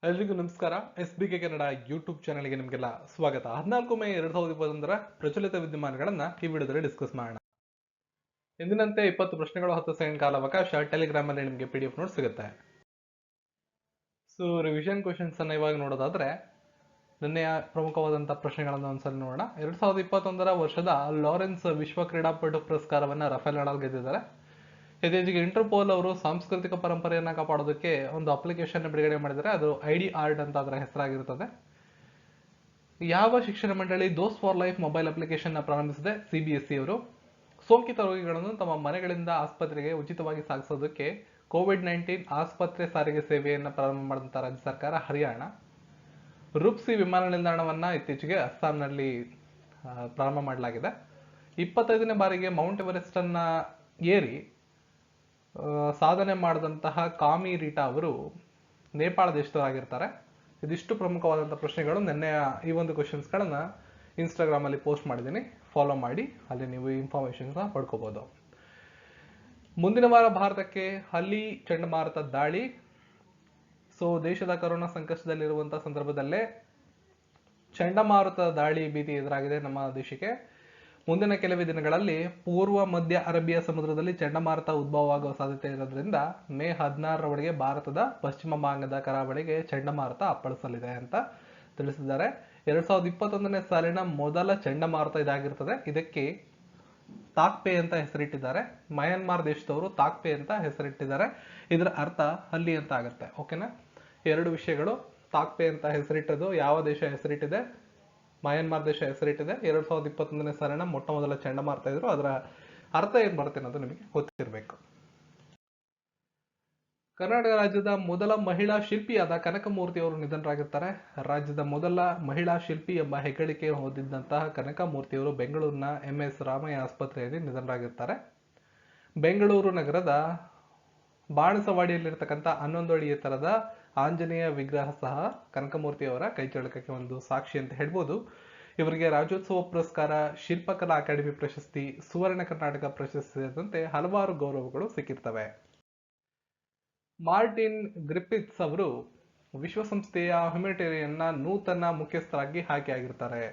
ಎಲ್ರಿಗೂ ನಮಸ್ಕಾರ. SBK Kannada YouTube ಚಾನೆಲ್ಗೆ ನಿಮಗೆಲ್ಲ ಸ್ವಾಗತ. 14 ಮೇ 2021 ಪ್ರಚಲಿತ ವಿದ್ಯಮಾನಗಳನ್ನ ಈ ವಿಡಿಯೋದಲ್ಲಿ ಡಿಸ್ಕಸ್ ಮಾಡೋಣ. ಎಂದಿನಂತೆ 20 ಪ್ರಶ್ನೆಗಳು 10 ಸೆಕೆಂಡ್ ಕಾಲಾವಕಾಶ ಟೆಲಿಗ್ರಾಮ್ ಅಲ್ಲಿ ನಿಮಗೆ PDF ನೋಟ್ ಸಿಗುತ್ತೆ. ಸೊ ರಿವಿಷನ್ ಕ್ವೆಶ್ಚನ್ಸ್ ಅನ್ನ ಇವಾಗ ನೋಡೋದಾದ್ರೆ ನಿನ್ನೆಯ ಪ್ರಮುಖವಾದಂತಹ ಪ್ರಶ್ನೆಗಳನ್ನ ಒಂದ್ಸಲ ನೋಡೋಣ. 2021 ವರ್ಷದ ಲಾರೆನ್ಸ್ ವಿಶ್ವ ಕ್ರೀಡಾಪಟು ಪುರಸ್ಕಾರವನ್ನ ರಫೇಲ್ ನಡಾಲ್ ಗೆದ್ದಿದ್ದಾರೆ. ಇತ್ತೀಚೆಗೆ ಇಂಟರ್ಪೋಲ್ ಅವರು ಸಾಂಸ್ಕೃತಿಕ ಪರಂಪರೆಯನ್ನ ಕಾಪಾಡೋದಕ್ಕೆ ಒಂದು ಅಪ್ಲಿಕೇಶನ್ ಬಿಡುಗಡೆ ಮಾಡಿದರೆ, ಅದು ID ಆರ್ಟ್ ಅಂತ ಅದರ ಹೆಸರಾಗಿರುತ್ತದೆ. ಯಾವ ಶಿಕ್ಷಣ ಮಂಡಳಿ ದೋಸ್ ಫಾರ್ ಲೈಫ್ ಮೊಬೈಲ್ ಅಪ್ಲಿಕೇಶನ್ ಪ್ರಾರಂಭಿಸಿದೆ? CBSE ಅವರು. ಸೋಂಕಿತ ರೋಗಿಗಳನ್ನು ತಮ್ಮ ಮನೆಗಳಿಂದ ಆಸ್ಪತ್ರೆಗೆ ಉಚಿತವಾಗಿ ಸಾಗಿಸೋದಕ್ಕೆ COVID-19 ಆಸ್ಪತ್ರೆ ಸಾರಿಗೆ ಸೇವೆಯನ್ನು ಪ್ರಾರಂಭ ಮಾಡಿದಂತ ರಾಜ್ಯ ಸರ್ಕಾರ ಹರಿಯಾಣ. ರೂಪ್ಸಿ ವಿಮಾನ ನಿಲ್ದಾಣವನ್ನ ಇತ್ತೀಚೆಗೆ ಅಸ್ಸಾಂನಲ್ಲಿ ಪ್ರಾರಂಭ ಮಾಡಲಾಗಿದೆ. 25ನೇ ಬಾರಿಗೆ ಮೌಂಟ್ ಎವರೆಸ್ಟ್ ಅನ್ನ ಏರಿ ಸಾಧನೆ ಮಾಡಿದಂತಹ ಕಾಮಿ ರೀಟಾ ಅವರು ನೇಪಾಳ ದೇಶದವರಾಗಿರ್ತಾರೆ. ಇದಿಷ್ಟು ಪ್ರಮುಖವಾದಂತಹ ಪ್ರಶ್ನೆಗಳು. ನಿನ್ನೆಯ ಈ ಒಂದು ಕ್ವಶನ್ಸ್ಗಳನ್ನ ಇನ್ಸ್ಟಾಗ್ರಾಮ್ ಅಲ್ಲಿ ಪೋಸ್ಟ್ ಮಾಡಿದ್ದೀನಿ, ಫಾಲೋ ಮಾಡಿ, ಅಲ್ಲಿ ನೀವು ಇನ್ಫಾರ್ಮೇಶನ್ಸ್ ಪಡ್ಕೋಬಹುದು. ಮುಂದಿನ ವಾರ ಭಾರತಕ್ಕೆ ಹಲ್ಲಿ ಚಂಡಮಾರುತ ದಾಳಿ. ಸೊ ದೇಶದ ಕೊರೋನಾ ಸಂಕಷ್ಟದಲ್ಲಿರುವಂತಹ ಸಂದರ್ಭದಲ್ಲೇ ಚಂಡಮಾರುತ ದಾಳಿ ಭೀತಿ ಎದುರಾಗಿದೆ ನಮ್ಮ ದೇಶಕ್ಕೆ. ಮುಂದಿನ ಕೆಲವೇ ದಿನಗಳಲ್ಲಿ ಪೂರ್ವ ಮಧ್ಯ ಅರೇಬಿಯಾ ಸಮುದ್ರದಲ್ಲಿ ಚಂಡಮಾರುತ ಉದ್ಭವವಾಗುವ ಸಾಧ್ಯತೆ ಇರೋದ್ರಿಂದ ಮೇ 16ರವರೆಗೆ ಭಾರತದ ಪಶ್ಚಿಮ ಭಾಗದ ಕರಾವಳಿಗೆ ಚಂಡಮಾರುತ ಅಪ್ಪಳಿಸಲಿದೆ ಅಂತ ತಿಳಿಸಿದ್ದಾರೆ. 2021ನೇ ಸಾಲಿನ ಮೊದಲ ಚಂಡಮಾರುತ ಇದಾಗಿರ್ತದೆ. ಇದಕ್ಕೆ ತಾಕ್ಪೆ ಅಂತ ಹೆಸರಿಟ್ಟಿದ್ದಾರೆ. ಮಯನ್ಮಾರ್ ದೇಶದವರು ತಾಕ್ಪೆ ಅಂತ ಹೆಸರಿಟ್ಟಿದ್ದಾರೆ. ಇದರ ಅರ್ಥ ಹಲ್ಲಿ ಅಂತ ಆಗುತ್ತೆ. ಓಕೆನಾ? ಎರಡು ವಿಷಯಗಳು. ತಾಕ್ಪೆ ಅಂತ ಹೆಸರಿಟ್ಟದು ಯಾವ ದೇಶ ಹೆಸರಿಟ್ಟಿದೆ? ಮಯನ್ಮಾರ್ ದೇಶ ಹೆಸರಿಟ್ಟಿದೆ. 2021ನೇ ಸಾಲಿನ ಮೊಟ್ಟ ಮೊದಲ ಚಂಡಮಾರುತ ಇದ್ರು. ಅದರ ಅರ್ಥ ಏನ್ ಬರುತ್ತೆ ಅನ್ನೋದು ನಿಮಗೆ ಗೊತ್ತಿರಬೇಕು. ಕರ್ನಾಟಕ ರಾಜ್ಯದ ಮೊದಲ ಮಹಿಳಾ ಶಿಲ್ಪಿಯಾದ ಕನಕಮೂರ್ತಿ ಅವರು ನಿಧನರಾಗಿರ್ತಾರೆ. ರಾಜ್ಯದ ಮೊದಲ ಮಹಿಳಾ ಶಿಲ್ಪಿ ಎಂಬ ಹೆಗ್ಗಳಿಕೆ ಹೊಂದಿದ್ದಂತಹ ಕನಕಮೂರ್ತಿ ಅವರು ಬೆಂಗಳೂರಿನ MS ರಾಮಯ್ಯ ಆಸ್ಪತ್ರೆಯಲ್ಲಿ ನಿಧನರಾಗಿರ್ತಾರೆ. ಬೆಂಗಳೂರು ನಗರದ ಬಾಣಸವಾಡಿಯಲ್ಲಿರ್ತಕ್ಕಂಥ 11 ಅಡಿ ಎತ್ತರದ ಆಂಜನೇಯ ವಿಗ್ರಹ ಸಹ ಕನಕಮೂರ್ತಿ ಅವರ ಕೈಚಳಕಕ್ಕೆ ಒಂದು ಸಾಕ್ಷಿ ಅಂತ ಹೇಳ್ಬೋದು. ಇವರಿಗೆ ರಾಜ್ಯೋತ್ಸವ ಪುರಸ್ಕಾರ, ಶಿಲ್ಪಕಲಾ ಅಕಾಡೆಮಿ ಪ್ರಶಸ್ತಿ, ಸುವರ್ಣ ಕರ್ನಾಟಕ ಪ್ರಶಸ್ತಿ ಸೇರಿದಂತೆ ಹಲವಾರು ಗೌರವಗಳು ಸಿಕ್ಕಿರ್ತವೆ. ಮಾರ್ಟಿನ್ ಗ್ರಿಫಿತ್ಸ್ ಅವರು ವಿಶ್ವಸಂಸ್ಥೆಯ ಹ್ಯುಮ್ಯಾನಿಟೇರಿಯನ್ನ ನೂತನ ಮುಖ್ಯಸ್ಥರಾಗಿ ಆಯ್ಕೆಯಾಗಿರ್ತಾರೆ.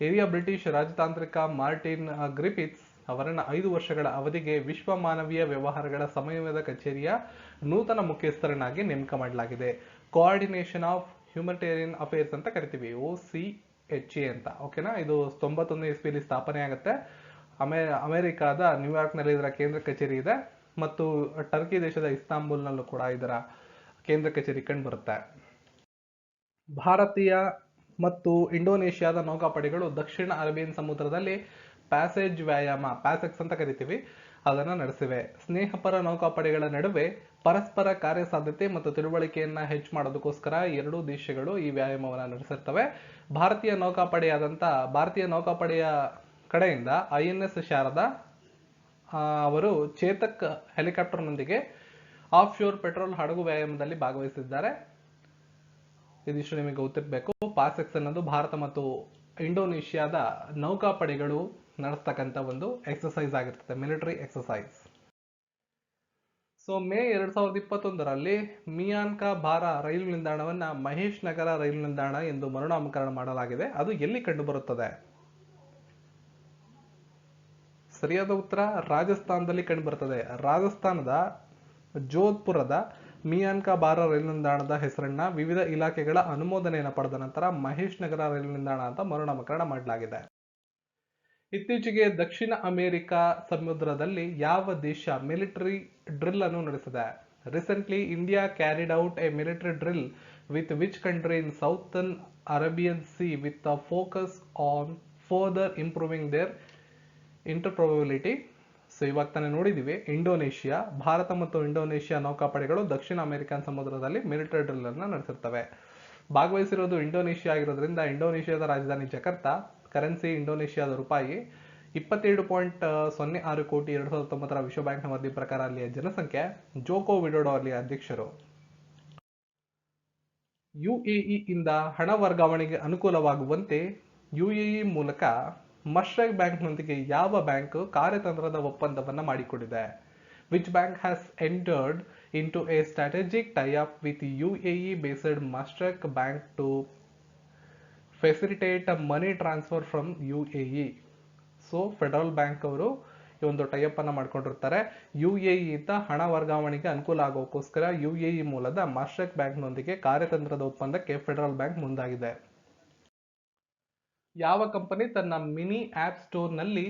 ಹಿರಿಯ ಬ್ರಿಟಿಷ್ ರಾಜತಾಂತ್ರಿಕ ಮಾರ್ಟಿನ್ ಗ್ರಿಫಿತ್ಸ್ ಅವರನ್ನ 5 ವರ್ಷಗಳ ಅವಧಿಗೆ ವಿಶ್ವ ಮಾನವೀಯ ವ್ಯವಹಾರಗಳ ಸಮನ್ವಯದ ಕಚೇರಿಯ ನೂತನ ಮುಖ್ಯಸ್ಥರನ್ನಾಗಿ ನೇಮಕ ಮಾಡಲಾಗಿದೆ. ಕೋಆರ್ಡಿನೇಷನ್ ಆಫ್ ಹ್ಯುಮ್ಯಾನಿಟೇರಿಯನ್ ಅಫೇರ್ಸ್ ಅಂತ ಕರಿತೀವಿ, OCHA ಅಂತ. ಓಕೆನಾ? ಇದು 91ನೇ ಇಸ್ವಿಯಲ್ಲಿ ಸ್ಥಾಪನೆ ಆಗುತ್ತೆ. ಅಮೆರಿಕಾದ ನ್ಯೂಯಾರ್ಕ್ ನಲ್ಲಿ ಇದರ ಕೇಂದ್ರ ಕಚೇರಿ ಇದೆ ಮತ್ತು ಟರ್ಕಿ ದೇಶದ ಇಸ್ತಾಂಬುಲ್ನಲ್ಲೂ ಕೂಡ ಇದರ ಕೇಂದ್ರ ಕಚೇರಿ ಕಂಡು ಬರುತ್ತೆ. ಭಾರತೀಯ ಮತ್ತು ಇಂಡೋನೇಷ್ಯಾದ ನೌಕಾಪಡೆಗಳು ದಕ್ಷಿಣ ಅರೇಬಿಯನ್ ಸಮುದ್ರದಲ್ಲಿ ಪ್ಯಾಸೇಜ್ ವ್ಯಾಯಾಮ, ಪ್ಯಾಸೆಕ್ಸ್ ಅಂತ ಕರಿತೀವಿ, ಅದನ್ನು ನಡೆಸಿವೆ. ಸ್ನೇಹಪರ ನೌಕಾಪಡೆಗಳ ನಡುವೆ ಪರಸ್ಪರ ಕಾರ್ಯಸಾಧ್ಯತೆ ಮತ್ತು ತಿಳುವಳಿಕೆಯನ್ನ ಹೆಚ್ಚು ಮಾಡೋದಕ್ಕೋಸ್ಕರ ಎರಡೂ ದೇಶಗಳು ಈ ವ್ಯಾಯಾಮವನ್ನು ನಡೆಸಿರ್ತವೆ. ಭಾರತೀಯ ನೌಕಾಪಡೆಯ ಕಡೆಯಿಂದ INS ಶಾರದಾ ಅವರು ಚೇತಕ್ ಹೆಲಿಕಾಪ್ಟರ್ನೊಂದಿಗೆ ಆಫ್ ಶೋರ್ ಪೆಟ್ರೋಲ್ ಹಡಗು ವ್ಯಾಯಾಮದಲ್ಲಿ ಭಾಗವಹಿಸಿದ್ದಾರೆ. ಇದಿಷ್ಟು ನಿಮಗೆ ಗೊತ್ತಿರಬೇಕು. ಪಾಸೆಕ್ಸ್ ಅನ್ನೋದು ಭಾರತ ಮತ್ತು ಇಂಡೋನೇಷ್ಯಾದ ನೌಕಾಪಡೆಗಳು ನಡೆಸ್ತಕ್ಕಂಥ ಒಂದು ಎಕ್ಸರ್ಸೈಸ್ ಆಗಿರ್ತದೆ, ಮಿಲಿಟರಿ ಎಕ್ಸರ್ಸೈಸ್. ಸೊ ಮೇ 2021ರಲ್ಲಿ ಮಿಯಾನ್ಕಾ ಬಾರ ರೈಲು ನಿಲ್ದಾಣವನ್ನ ಮಹೇಶ್ ನಗರ ರೈಲು ನಿಲ್ದಾಣ ಎಂದು ಮರುನಾಮಕರಣ ಮಾಡಲಾಗಿದೆ. ಅದು ಎಲ್ಲಿ ಕಂಡು ಬರುತ್ತದೆ? ಸರಿಯಾದ ಉತ್ತರ ರಾಜಸ್ಥಾನದಲ್ಲಿ ಕಂಡು ಬರುತ್ತದೆ. ರಾಜಸ್ಥಾನದ ಜೋಧ್ಪುರದ ಮಿಯಾನ್ಕಾ ಬಾರ ರೈಲು ನಿಲ್ದಾಣದ ಹೆಸರನ್ನ ವಿವಿಧ ಇಲಾಖೆಗಳ ಅನುಮೋದನೆಯನ್ನು ಪಡೆದ ನಂತರ ಮಹೇಶ್ ನಗರ ರೈಲು ನಿಲ್ದಾಣ ಅಂತ ಮರುನಾಮಕರಣ ಮಾಡಲಾಗಿದೆ. ಇತ್ತೀಚೆಗೆ ದಕ್ಷಿಣ ಅಮೆರಿಕ ಸಮುದ್ರದಲ್ಲಿ ಯಾವ ದೇಶ ಮಿಲಿಟರಿ ಡ್ರಿಲ್ ಅನ್ನು ನಡೆಸಿದೆ? Recently India carried out a military drill with which country in southern Arabian sea with a focus on further improving their interoperability. So ಇವಾಗ ತಾನೇ ನೋಡಿದೀವಿ, ಇಂಡೋನೇಷ್ಯಾ. ಭಾರತ ಮತ್ತು ಇಂಡೋನೇಷ್ಯಾ ನೌಕಾಪಡೆಗಳು ದಕ್ಷಿಣ ಅಮೆರಿಕನ್ ಸಮುದ್ರದಲ್ಲಿ ಮಿಲಿಟರಿ ಡ್ರಿಲ್ ಅನ್ನು ನಡೆಸಿರ್ತವೆ. ಭಾಗವಹಿಸಿರೋದು ಇಂಡೋನೇಷ್ಯಾ ಆಗಿರೋದ್ರಿಂದ ಇಂಡೋನೇಷ್ಯಾದ ರಾಜಧಾನಿ ಜಕಾರ್ತಾ. ಕರೆನ್ಸಿ ಇಂಡೋನೇಷ್ಯಾದ ರೂಪಾಯಿ. 27.06 ಕೋಟಿ 2019ರ ವಿಶ್ವ ಬ್ಯಾಂಕ್ನ ವರದಿ ಪ್ರಕಾರ ಅಲ್ಲಿಯ ಜನಸಂಖ್ಯೆ. ಜೋಕೋ ವಿಡೋಡೋ ಅಲ್ಲಿಯ ಅಧ್ಯಕ್ಷರು. UAE ಇಂದ ಹಣ ವರ್ಗಾವಣೆಗೆ ಅನುಕೂಲವಾಗುವಂತೆ UAE ಮೂಲಕ ಮಶ್ರಕ್ ಬ್ಯಾಂಕ್ನೊಂದಿಗೆ ಯಾವ ಬ್ಯಾಂಕ್ ಕಾರ್ಯತಂತ್ರದ ಒಪ್ಪಂದವನ್ನ ಮಾಡಿಕೊಂಡಿದೆ? Which bank has entered into a strategic tie-up with UAE-based Mashreq Bank to facilitate a money transfer from UAE? So federal bank ಅವರು ಈ ಒಂದು ಟೈಅಪ್ ಅನ್ನ ಮಾಡ್ಕೊಂಡಿರ್ತಾರೆ. UAE ಇಂದ ಹಣ ವರ್ಗಾವಣೆಗೆ ಅನುಕೂಲ ಆಗೋಕ್ಕೋಸ್ಕರ UAE ಮೂಲದ ಮಾಸ್ಟ್ರೆಕ್ ಬ್ಯಾಂಕ್ ನೊಂದಿಗೆ ಕಾರ್ಯತಂತ್ರದ ಒಪ್ಪಂದಕ್ಕೆ ಫೆಡರಲ್ ಬ್ಯಾಂಕ್ ಮುಂದಾಗಿದೆ. ಯಾವ ಕಂಪನಿ ತನ್ನ ಮಿನಿ ಆಪ್ ಸ್ಟೋರ್ ನಲ್ಲಿ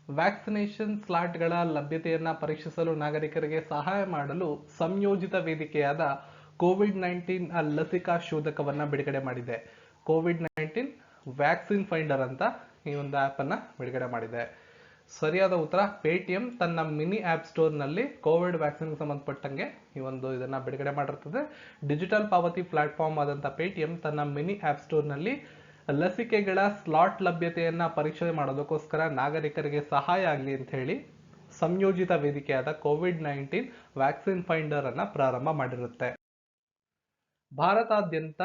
ವ್ಯಾಕ್ಸಿನೇಷನ್ ಸ್ಲಾಟ್ಗಳ ಲಭ್ಯತೆಯನ್ನ ಪರೀಕ್ಷಿಸಲು ನಾಗರಿಕರಿಗೆ ಸಹಾಯ ಮಾಡಲು ಸಂಯೋಜಿತ ವೇದಿಕೆಯಾದ ಕೋವಿಡ್-19 ಲಸಿಕಾ ಶೋಧಕವನ್ನ ಬಿಡುಗಡೆ ಮಾಡಿದೆ? ಕೋವಿಡ್-19 ವ್ಯಾಕ್ಸಿನ್ ಫೈಂಡರ್ ಅಂತ ಈ ಒಂದು ಆಪ್ ಅನ್ನ ಬಿಡುಗಡೆ ಮಾಡಿದೆ. ಸರಿಯಾದ ಉತ್ತರ ಪೇಟಿಎಂ ತನ್ನ ಮಿನಿ ಆಪ್ ಸ್ಟೋರ್ ನಲ್ಲಿ ಕೋವಿಡ್ ವ್ಯಾಕ್ಸಿನ್ ಸಂಬಂಧಪಟ್ಟಂಗೆ ಇದನ್ನ ಬಿಡುಗಡೆ ಮಾಡಿರ್ತದೆ. ಡಿಜಿಟಲ್ ಪಾವತಿ ಪ್ಲಾಟ್ಫಾರ್ಮ್ ಆದಂತ ಪೇಟಿಎಂ ತನ್ನ ಮಿನಿ ಆಪ್ ಸ್ಟೋರ್ ನಲ್ಲಿ ಲಸಿಕೆಗಳ ಸ್ಲಾಟ್ ಲಭ್ಯತೆಯನ್ನ ಪರೀಕ್ಷೆ ಮಾಡೋದಕ್ಕೋಸ್ಕರ ನಾಗರಿಕರಿಗೆ ಸಹಾಯ ಆಗಲಿ ಅಂತ ಹೇಳಿ ಸಂಯೋಜಿತ ವೇದಿಕೆಯಾದ ಕೋವಿಡ್-19 ವ್ಯಾಕ್ಸಿನ್ ಫೈಂಡರ್ ಅನ್ನ ಪ್ರಾರಂಭ ಮಾಡಿರುತ್ತೆ. ಭಾರತಾದ್ಯಂತ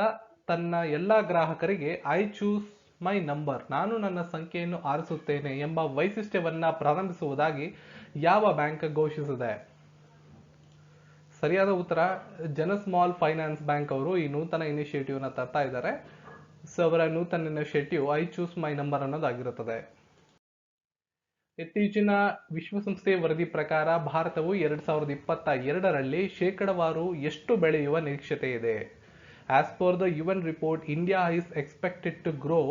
ತನ್ನ ಎಲ್ಲಾ ಗ್ರಾಹಕರಿಗೆ ಐ ಚೂಸ್ ಮೈ ನಂಬರ್, ನಾನು ನನ್ನ ಸಂಖ್ಯೆಯನ್ನು ಆರಿಸುತ್ತೇನೆ ಎಂಬ ವೈಶಿಷ್ಟ್ಯವನ್ನ ಪ್ರಾರಂಭಿಸುವುದಾಗಿ ಯಾವ ಬ್ಯಾಂಕ್ ಘೋಷಿಸಿದೆ? ಸರಿಯಾದ ಉತ್ತರ ಜನ ಸ್ಮಾಲ್ ಫೈನಾನ್ಸ್ ಬ್ಯಾಂಕ್ ಅವರು ಈ ನೂತನ ಇನಿಷಿಯೇಟಿವ್ ನ ತರ್ತಾ ಇದ್ದಾರೆ. ಸೊ ಅವರ ನೂತನ initiative I choose my number ಅನ್ನೋದಾಗಿರುತ್ತದೆ. ಇತ್ತೀಚಿನ ವಿಶ್ವಸಂಸ್ಥೆ ವರದಿ ಪ್ರಕಾರ ಭಾರತವು 2022ರಲ್ಲಿ ಶೇಕಡವಾರು ಎಷ್ಟು ಬೆಳೆಯುವ ನಿರೀಕ್ಷತೆ ಇದೆ? As per the UN report, India is expected to grow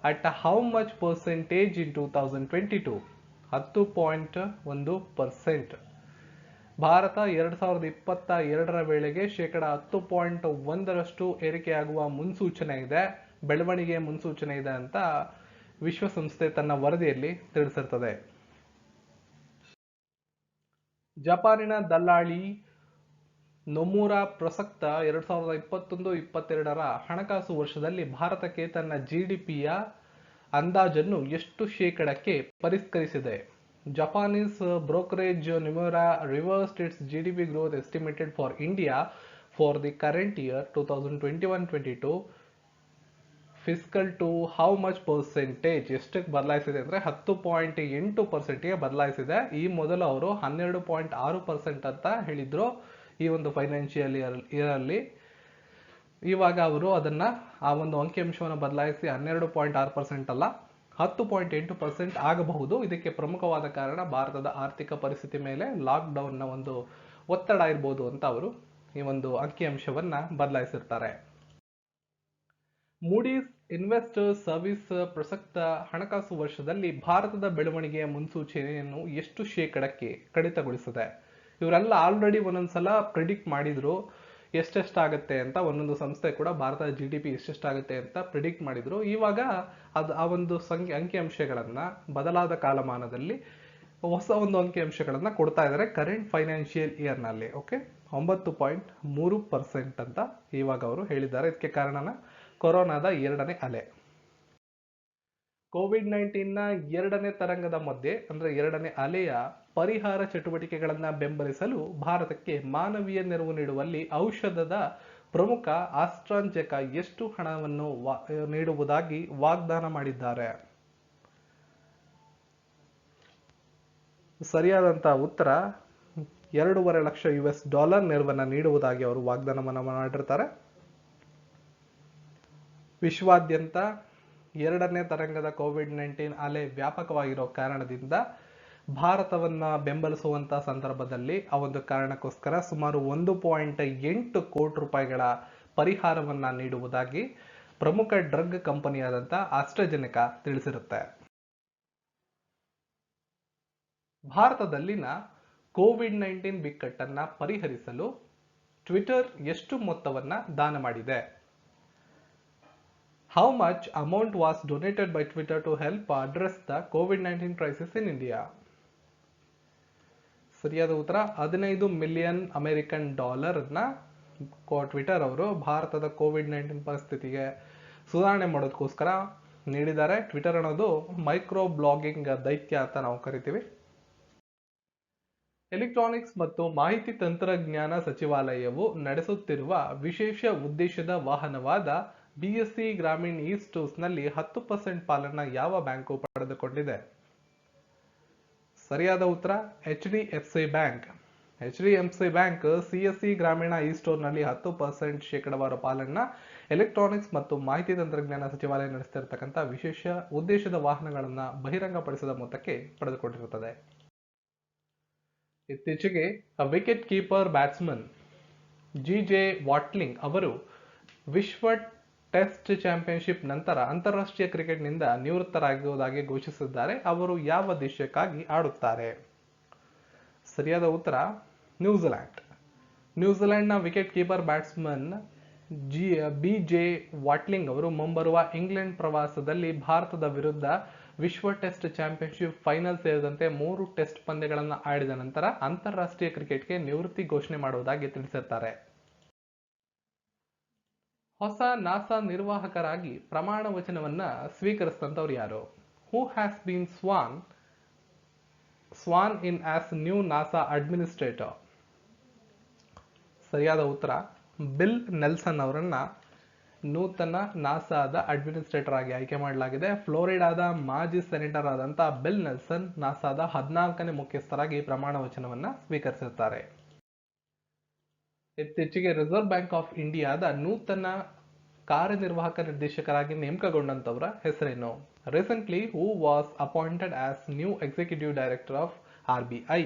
at how much percentage in 2022? 10.1%. Bharat 2022ರ ವೇಳೆಗೆ ಶೇಕಡ 10.1ರಷ್ಟು ಏರಿಕೆಯಾಗುವ ಮುನ್ಸೂಚನೆ ಇದೆ, ಬೆಳವಣಿಗೆ ಮುನ್ಸೂಚನೆ ಇದೆ ಅಂತ ವಿಶ್ವಸಂಸ್ಥೆ ತನ್ನ ವರದಿಯಲ್ಲಿ ತಿಳಿಸಿರ್ತದೆ. ಜಪಾನಿನ ದಲ್ಲಾಳಿ ನೊಮುರಾ ಪ್ರಸಕ್ತ 2021-22ರ ಹಣಕಾಸು ವರ್ಷದಲ್ಲಿ ಭಾರತಕ್ಕೆ ತನ್ನ ಜಿಡಿಪಿಯ ಅಂದಾಜನ್ನು ಎಷ್ಟು ಶೇಕಡಕ್ಕೆ ಪರಿಷ್ಕರಿಸಿದೆ? Japanese brokerage Nomura reversed its GDP growth estimated for India for the current year 2021-22 fiscal to how much percentage, ಎಷ್ಟಕ್ಕೆ ಬದಲಾಯಿಸಿದೆ ಅಂದ್ರೆ 10.8%ಗೆ ಬದಲಾಯಿಸಿದೆ. ಈ ಮೊದಲು ಅವರು 12.6% ಅಂತ ಹೇಳಿದ್ರು ಈ ಒಂದು ಫೈನಾನ್ಷಿಯಲ್ ಇಯರ್ ಅಲ್ಲಿ. ಇವಾಗ ಅವರು ಆ ಒಂದು ಅಂಕಿಅಂಶವನ್ನು ಬದಲಾಯಿಸಿ 12.6% ಅಲ್ಲ 10.8% ಆಗಬಹುದು. ಇದಕ್ಕೆ ಪ್ರಮುಖವಾದ ಕಾರಣ ಭಾರತದ ಆರ್ಥಿಕ ಪರಿಸ್ಥಿತಿ ಮೇಲೆ ಲಾಕ್ ಡೌನ್ ನ ಒಂದು ಒತ್ತಡ ಇರಬಹುದು ಅಂತ ಅವರು ಈ ಒಂದು ಅಂಕಿಅಂಶವನ್ನ ಬದಲಾಯಿಸಿರ್ತಾರೆ. ಮೂಡೀಸ್ ಇನ್ವೆಸ್ಟರ್ಸ್ ಸರ್ವಿಸ್ ಪ್ರಸಕ್ತ ಹಣಕಾಸು ವರ್ಷದಲ್ಲಿ ಭಾರತದ ಬೆಳವಣಿಗೆಯ ಮುನ್ಸೂಚನೆಯನ್ನು ಎಷ್ಟು ಶೇಕಡಕ್ಕೆ ಕಡಿತಗೊಳಿಸಿದೆ? ಇವರೆಲ್ಲ ಆಲ್ರೆಡಿ ಒಂದೊಂದ್ಸಲ ಪ್ರಿಡಿಕ್ಟ್ ಮಾಡಿದ್ರು ಎಷ್ಟೆಷ್ಟಾಗತ್ತೆ ಅಂತ. ಒಂದೊಂದು ಸಂಸ್ಥೆ ಕೂಡ ಭಾರತದ ಜಿಡಿಪಿ ಎಷ್ಟೆಷ್ಟಾಗತ್ತೆ ಅಂತ ಪ್ರಿಡಿಕ್ಟ್ ಮಾಡಿದ್ರು. ಇವಾಗ ಆ ಒಂದು ಅಂಕಿಅಂಶಗಳನ್ನ ಬದಲಾದ ಕಾಲಮಾನದಲ್ಲಿ ಹೊಸ ಒಂದು ಅಂಕಿಅಂಶಗಳನ್ನ ಕೊಡ್ತಾ ಇದ್ದಾರೆ ಕರೆಂಟ್ ಫೈನಾನ್ಷಿಯಲ್ ಇಯರ್ ನಲ್ಲಿ. ಓಕೆ, 9.3% ಅಂತ ಇವಾಗ ಅವರು ಹೇಳಿದ್ದಾರೆ. ಇದಕ್ಕೆ ಕಾರಣನ ಕೊರೋನಾದ 2ನೇ ಅಲೆ. ಕೋವಿಡ್-19ನ 2ನೇ ತರಂಗದ ಮಧ್ಯೆ ಅಂದ್ರೆ 2ನೇ ಅಲೆಯ ಪರಿಹಾರ ಚಟುವಟಿಕೆಗಳನ್ನ ಬೆಂಬಲಿಸಲು ಭಾರತಕ್ಕೆ ಮಾನವೀಯ ನೆರವು ನೀಡುವಲ್ಲಿ ಔಷಧದ ಪ್ರಮುಖ ಆಸ್ಟ್ರಾಜೆನೆಕಾ ಎಷ್ಟು ಹಣವನ್ನು ನೀಡುವುದಾಗಿ ವಾಗ್ದಾನ ಮಾಡಿದ್ದಾರೆ? ಸರಿಯಾದಂತ ಉತ್ತರ $2.5 ಲಕ್ಷ ನೆರವನ್ನ ನೀಡುವುದಾಗಿ ಅವರು ವಾಗ್ದಾನವನ್ನ ಮಾಡಿರ್ತಾರೆ. ವಿಶ್ವಾದ್ಯಂತ 2ನೇ ತರಂಗದ ಕೋವಿಡ್-19 ಅಲೆ ವ್ಯಾಪಕವಾಗಿರೋ ಕಾರಣದಿಂದ ಭಾರತವನ್ನ ಬೆಂಬಲಿಸುವಂತ ಸಂದರ್ಭದಲ್ಲಿ ಆ ಒಂದು ಕಾರಣಕ್ಕೋಸ್ಕರ ಸುಮಾರು 1.8 ಕೋಟಿ ರೂಪಾಯಿಗಳ ಪರಿಹಾರವನ್ನ ನೀಡುವುದಾಗಿ ಪ್ರಮುಖ ಡ್ರಗ್ ಕಂಪನಿಯಾದಂತ ಆಸ್ಟ್ರಾಜೆನೆಕಾ ತಿಳಿಸಿರುತ್ತೆ. ಭಾರತದಲ್ಲಿನ ಕೋವಿಡ್-19 ಬಿಕ್ಕಟ್ಟನ್ನ ಪರಿಹರಿಸಲು ಟ್ವಿಟರ್ ಎಷ್ಟು ಮೊತ್ತವನ್ನ ದಾನ ಮಾಡಿದೆ? How much amount was donated by Twitter to help address the COVID-19 crisis in India? ಸರಿಯಾದ ಉತ್ತರ $15 ಮಿಲಿಯನ್ ನ ಟ್ವಿಟರ್ ಅವರು ಭಾರತದ ಕೋವಿಡ್-19 ಪರಿಸ್ಥಿತಿಗೆ ಸುಧಾರಣೆ ಮಾಡೋದಕ್ಕೋಸ್ಕರ ನೀಡಿದ್ದಾರೆ. ಟ್ವಿಟರ್ ಅನ್ನೋದು ಮೈಕ್ರೋ ಬ್ಲಾಗಿಂಗ್ ದೈತ್ಯ ಅಂತ ನಾವು ಕರಿತೀವಿ. ಎಲೆಕ್ಟ್ರಾನಿಕ್ಸ್ ಮತ್ತು ಮಾಹಿತಿ ತಂತ್ರಜ್ಞಾನ ಸಚಿವಾಲಯವು ನಡೆಸುತ್ತಿರುವ ವಿಶೇಷ ಉದ್ದೇಶದ ವಾಹನವಾದ BSE ಗ್ರಾಮೀಣ್ ಇ-ಸ್ಟೋರ್ಸ್ ನಲ್ಲಿ 10% ಪಾಲನ್ನ ಯಾವ ಬ್ಯಾಂಕು ಪಡೆದುಕೊಂಡಿದೆ? ಸರಿಯಾದ ಉತ್ತರ HDFC bank. HDFC bank CSE ಗ್ರಾಮೀಣ ಇ ಸ್ಟೋರ್ನಲ್ಲಿ 10% ಶೇಕಡಾವಾರು ಪಾಲನ್ನ ಎಲೆಕ್ಟ್ರಾನಿಕ್ಸ್ ಮತ್ತು ಮಾಹಿತಿ ತಂತ್ರಜ್ಞಾನ ಸಚಿವಾಲಯ ನಡೆಸ್ತಿರ್ತಕ್ಕಂಥ ವಿಶೇಷ ಉದ್ದೇಶದ ವಾಹನಗಳನ್ನ ಬಹಿರಂಗಪಡಿಸಿದ ಮೊತ್ತಕ್ಕೆ ಪಡೆದುಕೊಂಡಿರುತ್ತದೆ. ಇತ್ತೀಚೆಗೆ wicket keeper batsman J Watling ಅವರು ವಿಶ್ವ ಟೆಸ್ಟ್ ಚಾಂಪಿಯನ್ಶಿಪ್ ನಂತರ ಅಂತಾರಾಷ್ಟ್ರೀಯ ಕ್ರಿಕೆಟ್ನಿಂದ ನಿವೃತ್ತರಾಗುವುದಾಗಿ ಘೋಷಿಸಿದ್ದಾರೆ. ಅವರು ಯಾವ ದೇಶಕ್ಕಾಗಿ ಆಡುತ್ತಾರೆ? ಸರಿಯಾದ ಉತ್ತರ ನ್ಯೂಜಿಲೆಂಡ್. ನ್ಯೂಜಿಲೆಂಡ್ನ wicket keeper batsman J Watling ಅವರು ಮುಂಬರುವ ಇಂಗ್ಲೆಂಡ್ ಪ್ರವಾಸದಲ್ಲಿ ಭಾರತದ ವಿರುದ್ಧ ವಿಶ್ವ ಟೆಸ್ಟ್ ಚಾಂಪಿಯನ್ಶಿಪ್ ಫೈನಲ್ ಸೇರಿದಂತೆ 3 ಟೆಸ್ಟ್ ಪಂದ್ಯಗಳನ್ನು ಆಡಿದ ನಂತರ ಅಂತಾರಾಷ್ಟ್ರೀಯ ಕ್ರಿಕೆಟ್ಗೆ ನಿವೃತ್ತಿ ಘೋಷಣೆ ಮಾಡುವುದಾಗಿ ತಿಳಿಸಿದ್ದಾರೆ. ಹೊಸ ನಾಸಾ ನಿರ್ವಾಹಕರಾಗಿ ಪ್ರಮಾಣ ವಚನವನ್ನ ಸ್ವೀಕರಿಸಿದಂತವ್ರು ಯಾರು? Who has been sworn in as new NASA administrator? ಸರಿಯಾದ ಉತ್ತರ ಬಿಲ್ ನೆಲ್ಸನ್ ಅವರನ್ನ ನೂತನ ನಾಸಾದ ಅಡ್ಮಿನಿಸ್ಟ್ರೇಟರ್ ಆಗಿ ಆಯ್ಕೆ ಮಾಡಲಾಗಿದೆ. ಫ್ಲೋರಿಡಾದ ಮಾಜಿ ಸೆನೆಟರ್ ಆದಂತಹ ಬಿಲ್ ನೆಲ್ಸನ್ ನಾಸಾದ 14ನೇ ಮುಖ್ಯಸ್ಥರಾಗಿ ಪ್ರಮಾಣ ವಚನವನ್ನ ಸ್ವೀಕರಿಸುತ್ತಾರೆ. ಇತ್ತೀಚೆಗೆ ರಿಸರ್ವ್ ಬ್ಯಾಂಕ್ ಆಫ್ ಇಂಡಿಯಾದ ನೂತನ ಕಾರ್ಯನಿರ್ವಾಹಕ ನಿರ್ದೇಶಕರಾಗಿ ನೇಮಕಗೊಂಡಂತವರ ಹೆಸರೇನು? Recently who was appointed as new executive director of RBI?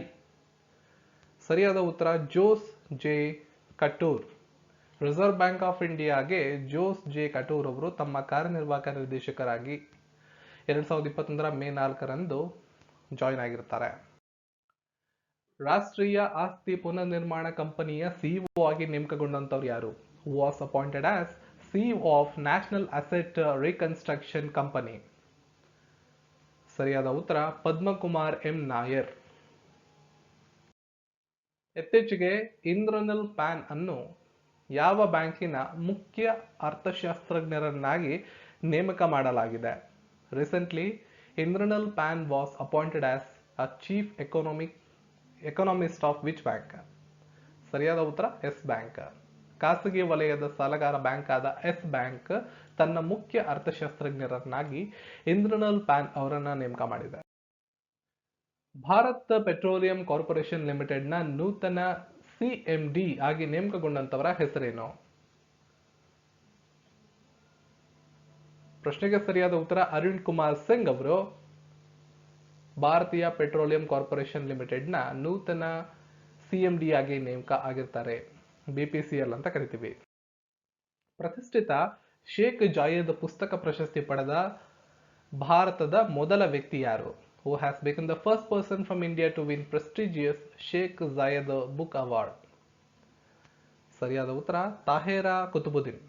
ಸರಿಯಾದ ಉತ್ತರ Jose J Kattoor. Reserve Bank of ಇಂಡಿಯಾಗೆ ಜೋಸ್ ಜೆ ಕಟೂರ್ ಅವರು ತಮ್ಮ ಕಾರ್ಯನಿರ್ವಾಹಕ ನಿರ್ದೇಶಕರಾಗಿ 2021 ಮೇ 4ರಂದು ಜಾಯಿನ್ ಆಗಿರ್ತಾರೆ. ರಾಷ್ಟ್ರೀಯ ಆಸ್ತಿ ಪುನರ್ನಿರ್ಮಾಣ ಕಂಪನಿಯ ಸಿಇಒ ಆಗಿ ನೇಮಕಗೊಂಡಂತವ್ರು ಯಾರು? Was appointed as CEO of national asset reconstruction company? ಸರಿಯಾದ ಉತ್ತರ ಪದ್ಮಕುಮಾರ್ ಎಂ ನಾಯರ್. ಇತ್ತೀಚೆಗೆ ಇಂದ್ರನಲ್ ಪ್ಯಾನ್ ಅನ್ನು ಯಾವ ಬ್ಯಾಂಕಿನ ಮುಖ್ಯ ಅರ್ಥಶಾಸ್ತ್ರಜ್ಞರನ್ನಾಗಿ ನೇಮಕ ಮಾಡಲಾಗಿದೆ? Recently Indranil Pan was appointed as a chief economist of which bank? ಸರಿಯಾದ ಉತ್ತರ ಎಸ್ ಬ್ಯಾಂಕ್. ಖಾಸಗಿ ವಲಯದ ಸಾಲಗಾರ ಬ್ಯಾಂಕ್ ಆದ ಎಸ್ ಬ್ಯಾಂಕ್ ತನ್ನ ಮುಖ್ಯ ಅರ್ಥಶಾಸ್ತ್ರಜ್ಞರನ್ನಾಗಿ ಇಂದ್ರನಲ್ ಪ್ಯಾನ್ ಅವರನ್ನ ನೇಮಕ ಮಾಡಿದೆ. ಭಾರತ್ ಪೆಟ್ರೋಲಿಯಂ ಕಾರ್ಪೊರೇಷನ್ ಲಿಮಿಟೆಡ್ನ ನೂತನ CMD ಆಗಿ ನೇಮಕಗೊಂಡಂತವರ ಹೆಸರೇನು? ಪ್ರಶ್ನೆಗೆ ಸರಿಯಾದ ಉತ್ತರ ಅರುಣ್ ಕುಮಾರ್ ಸಿಂಗ್ ಅವರು ಭಾರತೀಯ ಪೆಟ್ರೋಲಿಯಂ ಕಾರ್ಪೊರೇಷನ್ ಲಿಮಿಟೆಡ್ನ ನೂತನ CMD ಆಗಿ ನೇಮಕ ಆಗಿರ್ತಾರೆ. BPCL ಅಂತ ಕರಿತೀವಿ. ಪ್ರತಿಷ್ಠಿತ ಶೇಖ್ ಜಾಯದ್ ಪುಸ್ತಕ ಪ್ರಶಸ್ತಿ ಪಡೆದ ಭಾರತದ ಮೊದಲ ವ್ಯಕ್ತಿ ಯಾರು? Who has become the first person from India to win prestigious Sheikh Zayed Book Award? ಸರಿಯಾದ ಉತ್ತರ ತಾಹೇರಾ ಕುತುಬುದ್ದೀನ್.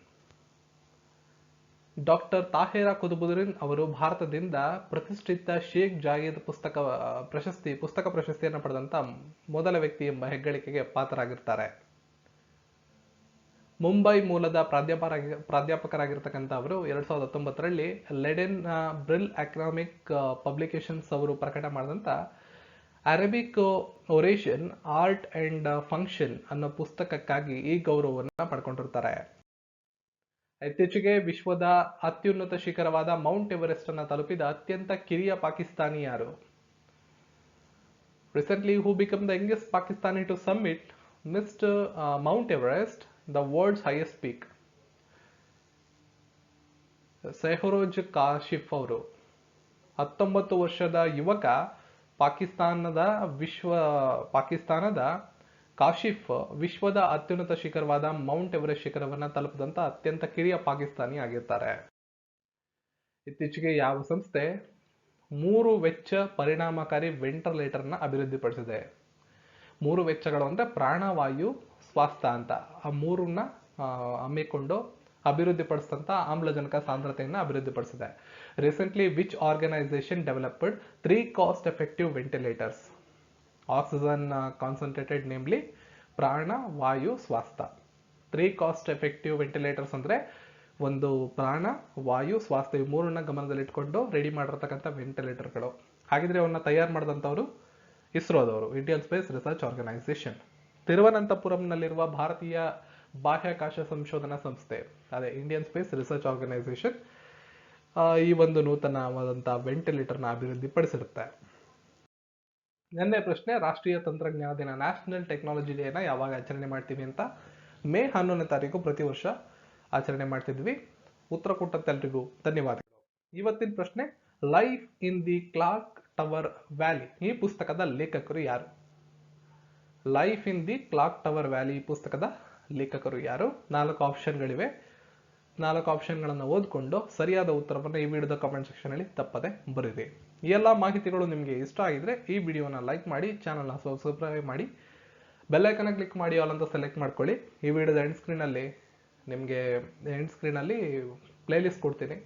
ಡಾಕ್ಟರ್ ತಾಹೇರಾ ಕುತುಬುದ್ದೀನ್ ಅವರು ಭಾರತದಿಂದ ಪ್ರತಿಷ್ಠಿತ ಶೇಖ್ ಜಾಯದ್ ಪುಸ್ತಕ ಪ್ರಶಸ್ತಿಯನ್ನು ಪಡೆದಂತ ಮೊದಲ ವ್ಯಕ್ತಿ ಎಂಬ ಹೆಗ್ಗಳಿಕೆಗೆ ಪಾತ್ರರಾಗಿರ್ತಾರೆ. ಮುಂಬೈ ಮೂಲದ ಪ್ರಾಧ್ಯಾಪಕರಾಗಿರ್ತಕ್ಕಂಥ ಅವರು 2019ರಲ್ಲಿ ಲೆಡೆನ್ ಬ್ರಿಲ್ ಎಕನಾಮಿಕ್ ಪಬ್ಲಿಕೇಶನ್ಸ್ ಅವರು ಪ್ರಕಟ ಮಾಡಿದಂತ ಅರೇಬಿಕ್ ಒರೇಷನ್ ಆರ್ಟ್ ಅಂಡ್ ಫಂಕ್ಷನ್ ಅನ್ನೋ ಪುಸ್ತಕಕ್ಕಾಗಿ ಈ ಗೌರವವನ್ನು ಪಡ್ಕೊಂಡಿರ್ತಾರೆ. ಇತ್ತೀಚೆಗೆ ವಿಶ್ವದ ಅತ್ಯುನ್ನತ ಶಿಖರವಾದ ಮೌಂಟ್ ಎವರೆಸ್ಟ್ ಅನ್ನು ತಲುಪಿದ ಅತ್ಯಂತ ಕಿರಿಯ ಪಾಕಿಸ್ತಾನಿ ಯಾರು? Recently who became the youngest Pakistani to summit Mount Everest, the world's highest peak? ಸೆಹರೋಜ್ Kashif ಅವರು 19 ವರ್ಷದ ಯುವಕ ಪಾಕಿಸ್ತಾನದ ಕಾಶಿಫ್ ವಿಶ್ವದ ಅತ್ಯುನ್ನತ ಶಿಖರವಾದ ಮೌಂಟ್ ಎವರೆಸ್ಟ್ ಶಿಖರವನ್ನ ತಲುಪಿದಂತ ಅತ್ಯಂತ ಕಿರಿಯ ಪಾಕಿಸ್ತಾನಿ ಆಗಿರ್ತಾರೆ. ಇತ್ತೀಚೆಗೆ ಯಾವ ಸಂಸ್ಥೆ 3 ವೆಚ್ಚ ಪರಿಣಾಮಕಾರಿ ವೆಂಟಿಲೇಟರ್ನ ಅಭಿವೃದ್ಧಿಪಡಿಸಿದೆ? 3 ವೆಚ್ಚಗಳು ಅಂದ್ರೆ ಪ್ರಾಣವಾಯು, ಸ್ವಾಸ್ಥ್ಯ ಅಂತ ಆ 3ನ್ನ ಹಮ್ಮಿಕೊಂಡು ಅಭಿವೃದ್ಧಿಪಡಿಸಿದಂತ ಆಮ್ಲಜನಕ ಸಾಂದ್ರತೆಯನ್ನು ಅಭಿವೃದ್ಧಿಪಡಿಸಿದೆ. Recently which organisation developed 3 cost effective ventilators? Oxygen concentrated namely Prana, Vayu, ಸ್ವಾಸ್ಥ್ಯ. 3 ಕಾಸ್ಟ್ ಎಫೆಕ್ಟಿವ್ ವೆಂಟಿಲೇಟರ್ಸ್ ಅಂದ್ರೆ ಒಂದು ಪ್ರಾಣ, ವಾಯು, ಸ್ವಾಸ್ಥ್ಯ ಈ 3ನ್ನ ಗಮನದಲ್ಲಿಟ್ಕೊಂಡು ರೆಡಿ ಮಾಡಿರ್ತಕ್ಕಂಥ ವೆಂಟಿಲೇಟರ್ಗಳು. ಹಾಗಿದ್ರೆ ಅವನ್ನ ತಯಾರು ಮಾಡಿದಂಥವರು ಇಸ್ರೋದವರು, ಇಂಡಿಯನ್ ಸ್ಪೇಸ್ ರಿಸರ್ಚ್ ಆರ್ಗನೈಸೇಷನ್. ತಿರುವನಂತಪುರಂನಲ್ಲಿರುವ ಭಾರತೀಯ ಬಾಹ್ಯಾಕಾಶ ಸಂಶೋಧನಾ ಸಂಸ್ಥೆ ಅದೇ ಇಂಡಿಯನ್ ಸ್ಪೇಸ್ ರಿಸರ್ಚ್ ಆರ್ಗನೈಸೇಷನ್ ಈ ಒಂದು ನೂತನವಾದಂತಹ ವೆಂಟಿಲೇಟರ್ನ ಅಭಿವೃದ್ಧಿ ಪಡಿಸಿರುತ್ತೆ. ನೆನ್ನೆ ಪ್ರಶ್ನೆ, ರಾಷ್ಟ್ರೀಯ ತಂತ್ರಜ್ಞಾನ ದಿನ ನ್ಯಾಷನಲ್ ಟೆಕ್ನಾಲಜಿ ಡೇನ ಯಾವಾಗ ಆಚರಣೆ ಮಾಡ್ತೀವಿ ಅಂತ. ಮೇ 11ನೇ ತಾರೀಕು ಪ್ರತಿ ವರ್ಷ ಆಚರಣೆ ಮಾಡ್ತಿದ್ವಿ. ಉತ್ತರ ಕೊಟ್ಟಂತೆಲ್ರಿಗೂ ಧನ್ಯವಾದಗಳು. ಇವತ್ತಿನ ಪ್ರಶ್ನೆ, life in the clock tower valley ಈ ಪುಸ್ತಕದ ಲೇಖಕರು ಯಾರು? Life in the clock tower valley ಪುಸ್ತಕದ ಲೇಖಕರು ಯಾರು? 4 ಆಪ್ಷನ್ಗಳಿವೆ. 4 ಆಪ್ಷನ್ಗಳನ್ನು ಓದ್ಕೊಂಡು ಸರಿಯಾದ ಉತ್ತರವನ್ನು ಈ ವಿಡಿಯೋದ ಕಾಮೆಂಟ್ ಸೆಕ್ಷನ್ ಅಲ್ಲಿ ತಪ್ಪದೆ ಬರೀರಿ. ಈ ಎಲ್ಲ ಮಾಹಿತಿಗಳು ನಿಮಗೆ ಇಷ್ಟ ಆಗಿದ್ರೆ ಈ ವಿಡಿಯೋನ ಲೈಕ್ ಮಾಡಿ, ಚಾನಲ್ನ ಸಬ್ಸ್ಕ್ರೈಬ್ ಮಾಡಿ, ಬೆಲ್ ಐಕನ್ ಕ್ಲಿಕ್ ಮಾಡಿ ಆಲ್ ಅಂತ ಸೆಲೆಕ್ಟ್ ಮಾಡ್ಕೊಳ್ಳಿ. ಈ ವಿಡಿಯೋದ ಎಂಡ್ ಸ್ಕ್ರೀನಲ್ಲಿ ನಿಮಗೆ ಪ್ಲೇ ಲಿಸ್ಟ್ ಕೊಡ್ತೀನಿ.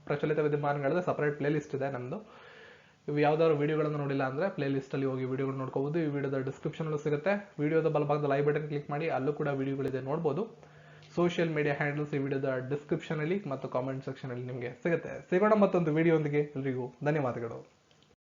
ಪ್ರಚಲಿತ ವಿದ್ಯಮಾನಗಳದ್ದು ಸಪರೇಟ್ ಪ್ಲೇ ಲಿಸ್ಟ್ ಇದೆ ನಮ್ಮದು. ಇವು ಯಾವ್ದಾದ್ರು ವಿಡಿಯೋಗಳನ್ನು ನೋಡಿಲ್ಲ ಅಂದರೆ ಪ್ಲೇ ಲಿಸ್ಟಲ್ಲಿ ಹೋಗಿ ವಿಡಿಯೋಗಳು ನೋಡ್ಕೋಬಹುದು. ಈ ವಿಡಿಯೋದ ಡಿಸ್ಕ್ರಿಪ್ಷನಲ್ಲೂ ಸಿಗುತ್ತೆ. ವಿಡಿಯೋದ ಬಲಭಾಗದಲ್ಲಿ ಐ ಬಟನ್ ಕ್ಲಿಕ್ ಮಾಡಿ, ಅಲ್ಲೂ ಕೂಡ ವಿಡಿಯೋಗಳಿದೆ ನೋಡ್ಬೋದು. ಸೋಷಿಯಲ್ ಮೀಡಿಯಾ ಹ್ಯಾಂಡಲ್ಸ್ ಈ ವಿಡಿಯೋದ ಡಿಸ್ಕ್ರಿಪ್ಷನಲ್ಲಿ ಮತ್ತು ಕಾಮೆಂಟ್ ಸೆಕ್ಷನಲ್ಲಿ ನಿಮಗೆ ಸಿಗುತ್ತೆ. ಸಿಗೋಣ ಮತ್ತೊಂದು ವಿಡಿಯೋ ಒಂದಿಗೆ. ಎಲ್ರಿಗೂ ಧನ್ಯವಾದಗಳು.